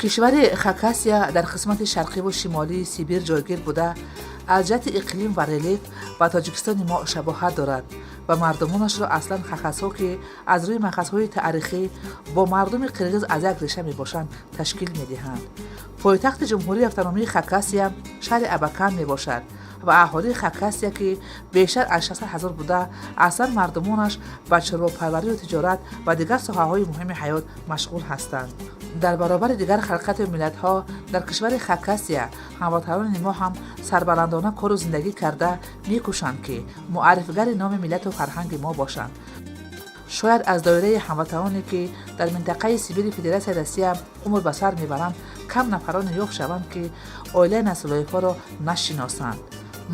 کشور خاکاسیا در قسمت شرقی و شمالی سیبیر جایگیر بوده، از جهت اقلیم و ریلیف با تاجیکستان ما شباهت دارد و مردمانش را اصلا خاکاس‌ها که از روی مخزن‌های تاریخی با مردم قرقیز از یک ریشه میباشند تشکیل میدهند. پایتخت جمهوری اتونومی خاکاسیا شهر اباکان میباشد و اهالی خاکاسیا که بیشتر از 600,000 بوده، اصلا مردمانش به چرواپروری و تجارت و دیگر ساحه‌های مهم حیات مشغول هستند. در برابر دیگر خلقت و ملت‌ها در کشور خاکاسیا هموطنان ما هم سربلندانه کار و زندگی کرده می‌کوشند که معرفی‌گر نام ملت و فرهنگ ما باشند. شاید از دایره هموطنانی که در منطقه سیبیر فدراسیون روسیه عمر به سر میبرند کم نفران یافت شوند که عائله نسل‌ها را نشناسند.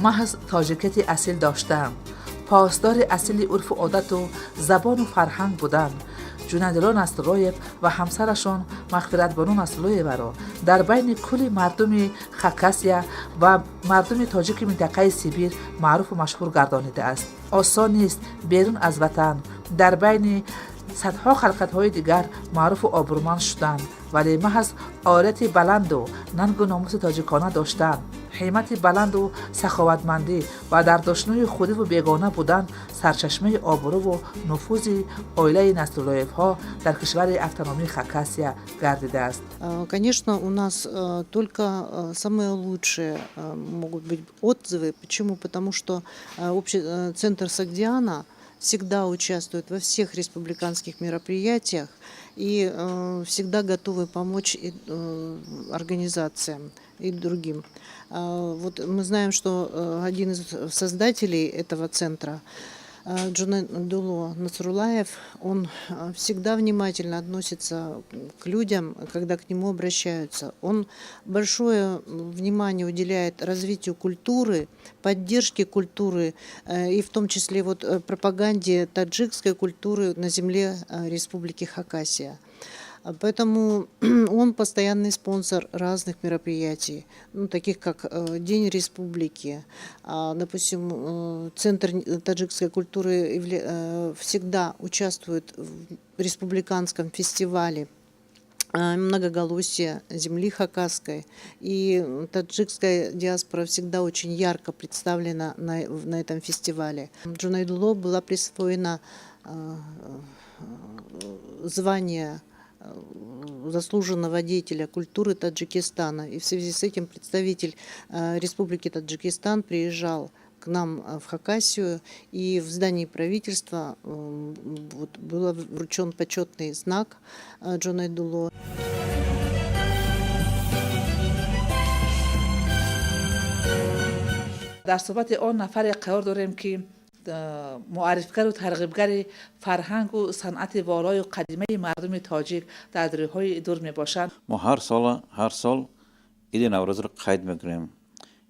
محض تاجیکیت اصیل داشتند، پاسدار اصیل عرف و عادت و زبان و فرهنگ بودند. جونادلو نصراللویف و همسرشان مغفرت بانو نصراللویف را در بین کل مردم خاکاسیا و مردم تاجیک منطقه سیبیر معروف و مشهور گردانیده است. آسان نیست بیرون از وطن در بین صدها خلقت‌های دیگر معروف و آبرومند شدند، ولی محض عارت بلند و ننگ و ناموس تاجیکانه داشتند، همت بلند و سخاوتمندی و در دشمنی خودی و بیگانه بودن سرچشمه آبرو و نفوذ عائله نصراللویف‌ها در کشور автономии Хакасия گردیده است. Конечно, у нас только самые лучшие могут быть отзывы. Почему? Потому что центр Согдиана всегда участвует во всех республиканских мероприятиях и всегда готовы помочь организациям и другим. Вот мы знаем, что один из создателей этого центра, Джунадуло Насруллаев, он всегда внимательно относится к людям, когда к нему обращаются. Он большое внимание уделяет развитию культуры, поддержке культуры и в том числе вот пропаганде таджикской культуры на земле Республики Хакасия. Поэтому он постоянный спонсор разных мероприятий, таких как День Республики. Допустим, Центр таджикской культуры всегда участвует в республиканском фестивале многоголосия земли хакасской. И таджикская диаспора всегда очень ярко представлена на этом фестивале. Джунайдуло была присвоена звание заслуженного деятеля культуры Таджикистана. И в связи с этим представитель Республики Таджикистан приезжал к нам в Хакасию, и в здании правительства был вручен почетный знак Джунайдуло. در صحبت آن نفر قرار داریم که معرفی‌گر و ترغیبگر فرهنگ و صنعت والای و قدیمه مردم تاجیک در دوره‌های دور میباشند. ما هر سال عید نوروز رو قید میکنیم.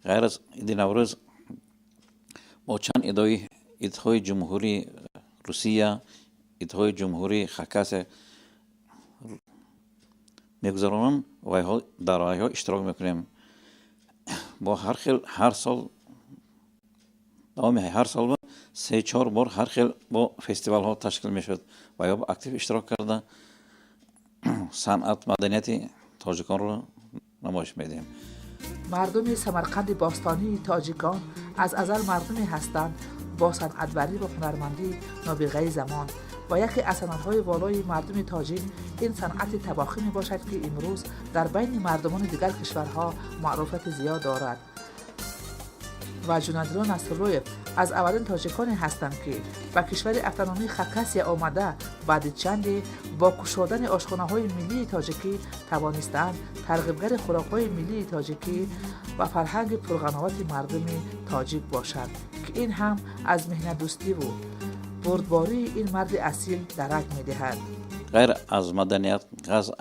غیر از عید نوروز ما چند عیدهای جمهوری روسیه، عیدهای جمهوری خاکاسیا میگذرانیم و در آنها اشتراک میکنیم. با هر سال هر سال 3-4 بار هر خیل با فستیوال ها تشکیل می شد و یا با اکتیو اشتراک کرده صنعت مدنیت تاجیکان رو نمایش می دهیم. مردم سمرقند باستانی تاجیکان از ازل مردمی هستند با صنعت‌وری و هنرمندی نابغه زمان و یکی از صنعت‌های والای مردم تاجیک این صنعت طباخی می باشد که امروز در بین مردمان دیگر کشورها معروفیت زیاد دارد. و جونادلو نصراللویف از اولین تاجیکانی هستند که به کشور автономии خاکاسیا آمده بعد چندی با گشودن آشخانه‌های ملی تاجیکی توانستند ترغیبگر خوراک‌های ملی تاجیکی و فرهنگ پرقناعت مردم تاجیک باشد که این هم از مهنت دوستی و بردباری این مرد اصیل درک می‌دهد. غیر از مدنیت، از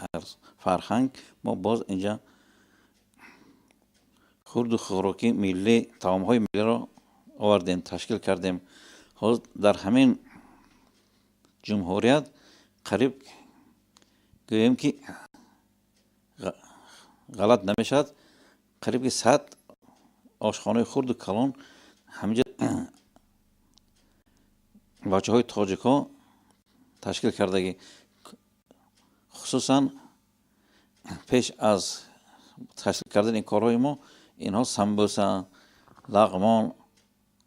فرهنگ، ما باز اینجا خورد و خوراکی ملی، طعام‌های ملی را آوردیم، تشکیل کردیم. حالا در همین جمهوریت قریب گوییم که غلط نمیشد، قریب که 100 آشخانه خورد و کلان همینجا بچه‌های تاجیک‌ها تشکیل کردگی، خصوصا پیش از تشکیل کردن این کارهای ما اینها سمبوسا، لغمان،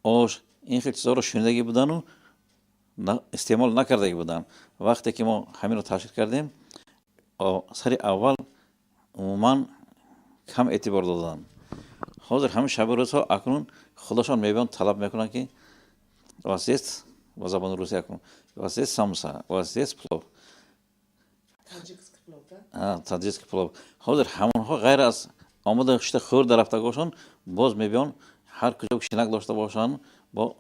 آش این خیلی چیزا رو شنیدگی بودن و استعمال نکردگی بودن. وقتی که ما همین رو تشکیل کردیم سری اول عموما کم اعتبار دادن. حاضر همین شب روزها اکنون خودشان میبینن طلب میکنن که واسیست و زبان روسی اکنون واسیست ساموسا واسیست پلو تاجیک پلو. حاضر همونها غیر از آمده شده خورد در رفتگاهشان باز میبینن هر کجا شنک داشته باشن با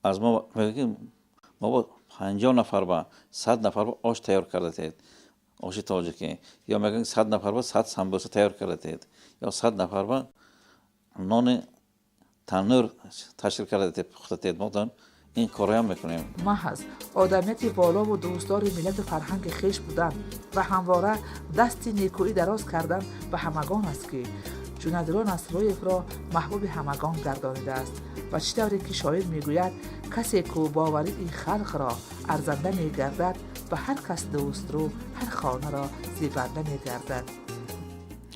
از ما میگیم ما با 50 نفر با 100 نفر با آش تیار کرده اید آش تاجیکی، یا میگن 100 نفر با 100 سمبوسه تیار کرده اید، یا 100 نفر با نان تنور تشکیل کرده اید پخته اید. ما این کارا هم میکنیم. محض آدمیت بالا و دوستدار ملت و فرهنگ خیش بودن و همواره دستی نیکویی دراز کردن به همگان است که جونادرو نصرالایف را محبوب همگان گردانیده است و چطوری که شاعر میگوید کسی که باوری این خلق را ارزنده میگردد به هر کس دوست رو هر خانه را زیبنده میگردد.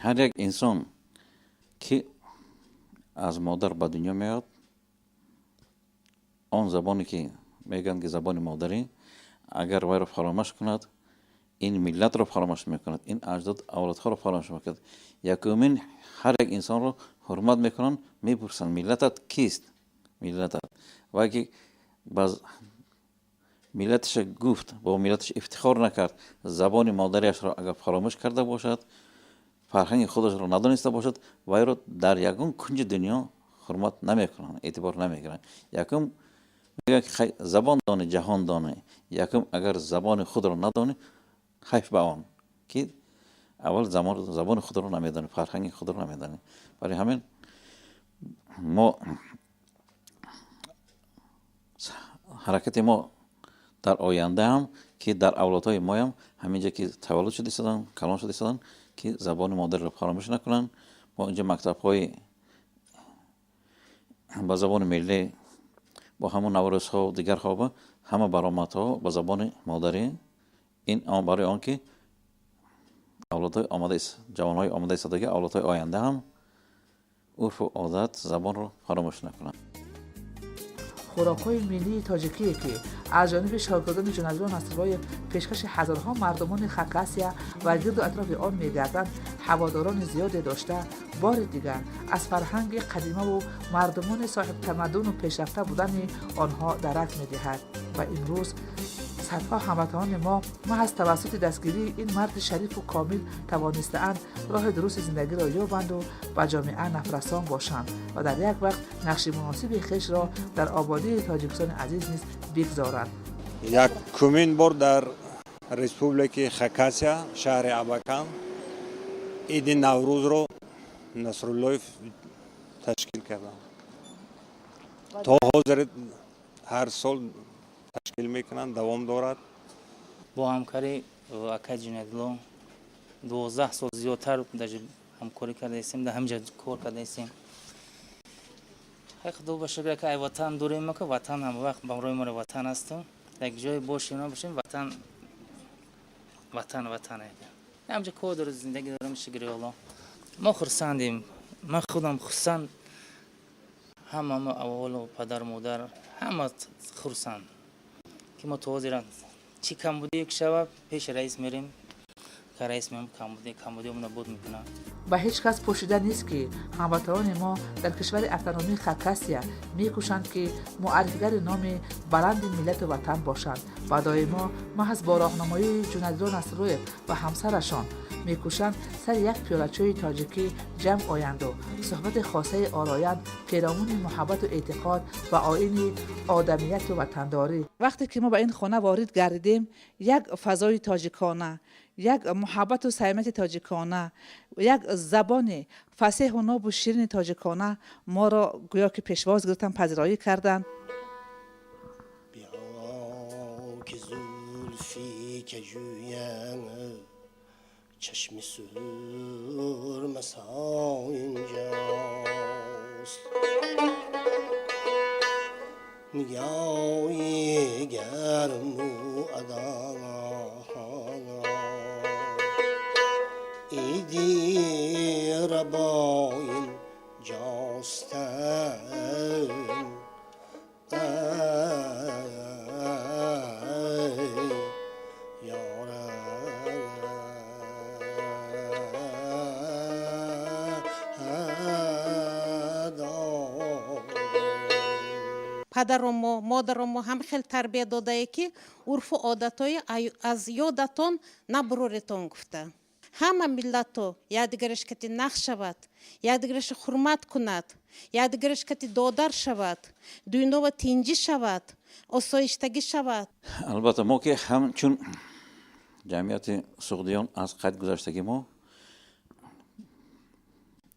هر یک انسان که از مادر به دنیا میاد آن زبانی که میگن که زبان مادری اگر وی را فراموش کند این ملت را فراموش میکند، این اجداد اولادها را فراموش میکند. یکمین هر یک انسان را حرمت میکنن، میپرسن ملتت کیست؟ ملتت و اگه باز ملتش گفت با ملتش افتخار نکرد زبان مادریش را اگر فراموش کرده باشد فرهنگ خودش را ندانسته باشد وی را در یگان کنج دنیا حرمت نمیکنن، اعتبار نمیگیرن. یکم میگه که زبان دانه جهان دانه، یکم اگر زبان خود را ندانه حیف به آن که اول زبان خود را نمیدانه، فرهنگ خود را نمیدانه. برای همین ما حرکت ما در آینده هم که در اولادهای ما هم همینجا که تولد شده ایستادن کلان شده ایستادن که زبان مادر را فراموش نکنن. ما اینجا مکتب های با زبان ملی با همون نوروز ها و دیگر ها همه برآمد ها با زبان مادری، این برای آن که اولادهای آماده است، جوانهای آماده ایستادگی اولادهای آینده هم عرف و عادت زبان رو فراموش نکنند. خوراک‌های ملی تاجیکی که از جانب شاگردان جونادرو نصرالایف پیشکش هزارها مردمان خاکاسیا و گرد و اطراف آن می‌گردند هواداران زیادی داشته بار دیگر از فرهنگ قدیمه و مردمان صاحب تمدن و پیشرفته بودن آنها درک می‌دهد و امروز صدها هموطنان ما محض توسط دستگیری این مرد شریف و کامل توانسته‌اند راه درست زندگی را یابند و به جامعه نفرسان باشند و در یک وقت نقش مناسب خویش را در آبادی تاجیکستان عزیز نیز بگذارند. یکمین بار در ریسپوبلیک خاکاسیا شهر اباکان عید نوروز رو نصرالایف تشکیل کردم. تا حاضر هر سال تشکیل میکنن، دوام دارد. با همکاری اکا جونادرو 12 سال زیادتر در همکاری کرده ایستیم، در همجا کار کرده ایستیم. حق دو باشه که ای وطن دوری ما که وطن هم وقت برای ما وطن است. یک جای باشیم نباشیم وطن همجا کار داره زندگی دارم شکری الله. ما خرسندیم، ما خودم خرسند، همه اول و پدر مادر همه خرسند که ما توازیران چی کم بودی یک شب پیش رئیس میریم که رئیس میام کم بودی اون بود میکنه. به هیچ کس پوشیده نیست که هموطنان ما در کشور اتونومی خاکاسیا میکوشند که معرفیگر نام بلند ملت و وطن باشند و دائما محض با راهنمایی جونادرو نصرالایف و همسرشان میکوشند سر یک پیاله چای تاجیکی جمع آیند و صحبت خاصه آرایند پیرامون محبت و اعتقاد و آیین آدمیت و وطنداری. وقتی که ما به این خانه وارد گردیدیم یک فضای تاجیکانه، یک محبت و صمیمیت تاجیکانه، یک زبان فصیح و ناب و شیرین تاجیکانه ما را گویا که پیشواز گرفتن پذیرایی کردند. بیا که زلفی که جویم چشم سرمس ها اینجاست، نگاهی گرم و ادا падаруму модаруму ҳам хел тарбия додае ки урфу одатҳои аз ёдатон набуроретон гуфта. ҳама миллато якдигараш кати нақ шавад, якдигараш ҳурмат кунад, якдигараш кати додар шавад, дуюнова тинҷӣ шавад, осоиштагӣ шавад. албатта мо ки ҳамчун ҷамъияти суғдиён аз қайд гузаштагӣ мо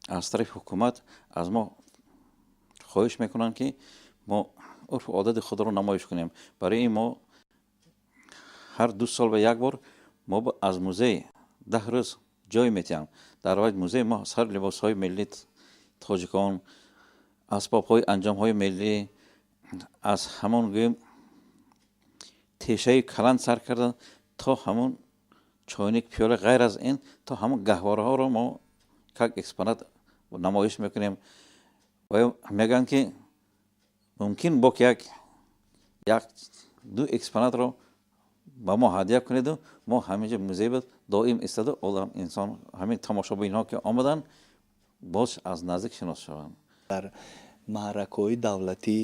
аз тарафи ҳукумат аз мо хоҳиш мекунанд ки мо урфу одати худро намоиш кунем. барои ин мо ҳар 2 сол ба як бор мо аз музей 10 рӯз ҷой метиҳам. дар ваҷ музей мо сар либосҳои миллии тоҷикон, асбобҳои анҷомҳои миллӣ, аз ҳамон гӯем тешаи каланд сар карда то ҳамон чойник пиёла ғайр аз ин то ҳамон гаҳвораҳоро мо як экспонат намоиш мекунем. мегӯянд ки мумкин бок як 2 экспонатро ба мо ҳадия кунеду мо ҳаминҷа музей буд доим истоду инсон ҳамин тамошобинҳо ки омаданд боз аз наздик шинос шаванд. дар маъракаҳои давлатӣ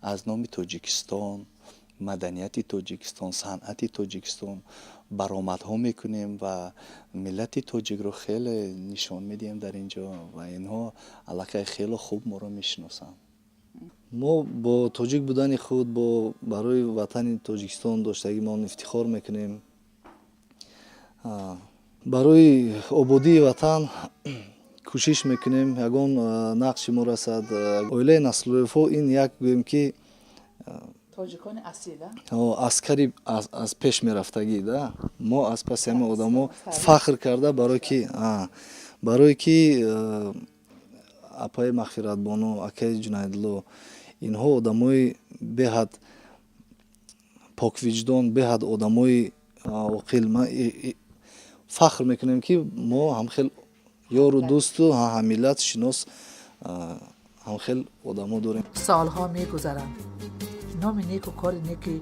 аз номи тоҷикистон, маданияти тоҷикистон, санъати тоҷикистон баромадҳо мекунем ва миллати тоҷикро хеле нишон медиҳем дар инҷо ва инҳо аллакай хеле хуб моро мешиносанд. мо бо тоҷик будани худ барои ватани тоҷикистон доштагимон ифтихор мекунем. барои ободии ватан кӯшиш мекунем. ягон нақши мо расад. оилаи Насруллоевҳо ин як гӯем ки тоҷикони асила аскари аз пеш мерафтагӣ да мо аз паси ҳамин одамо фахр карда барое ки апаи мағфиратбоно акаи Ҷунайдулло инҳо одамои беҳад поквиҷдон, беҳад одамои оқил. фахр мекунем ки мо ҳамхел ёру дӯсту ҳаммиллат шинос ҳамхел одамо дорем. солҳо мегузаранд. номи неку кори неки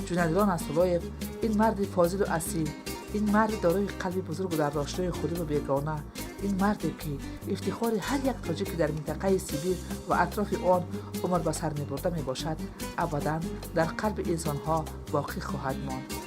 Ҷунайдулло Насруллоев, ин марди фозилу асил, ин марди дорои қалби бузургу дар роштаи худиву бегона, ин марде ки ифтихори ҳар як тоҷики дар минтақаи Сибир ва атрофи он умр ба сар мебурда мебошад, абадан дар қалби инсонҳо боқӣ хоҳад монд.